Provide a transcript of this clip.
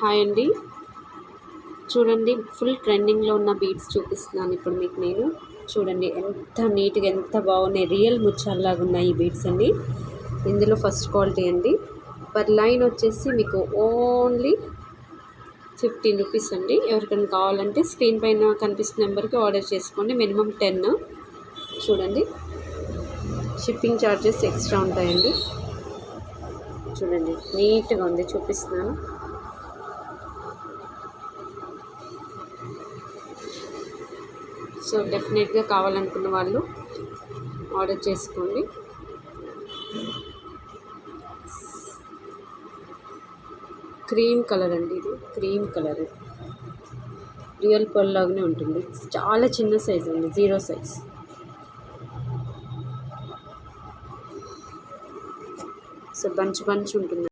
Hi అండి. చూడండి, full ట్రెండింగ్లో ఉన్న బీడ్స్ చూపిస్తున్నాను ఇప్పుడు మీకు నేను. చూడండి ఎంత నీట్గా ఎంత బాగున్నాయి, రియల్ ముత్యాల్లాగా ఉన్నాయి ఈ బీడ్స్ అండి. ఇందులో ఫస్ట్ క్వాలిటీ అండి. పర్ లైన్ వచ్చేసి మీకు ఓన్లీ 15 రూపీస్ అండి. ఎవరికైనా కావాలంటే స్క్రీన్ పైన కనిపిస్తున్న నెంబర్కి ఆర్డర్ చేసుకోండి. మినిమం 10. చూడండి, షిప్పింగ్ ఛార్జెస్ ఎక్స్ట్రా ఉంటాయండి. చూడండి నీట్గా ఉంది, చూపిస్తున్నాను. సో డెఫినెట్గా కావాలనుకున్న వాళ్ళు ఆర్డర్ చేసుకోండి. క్రీమ్ కలర్ అండి, ఇది క్రీమ్ కలర్, రియల్ పర్ల్ లాగానే ఉంటుంది. చాలా చిన్న సైజ్ అండి, 0 సైజ్. సో బంచ్ ఉంటుంది.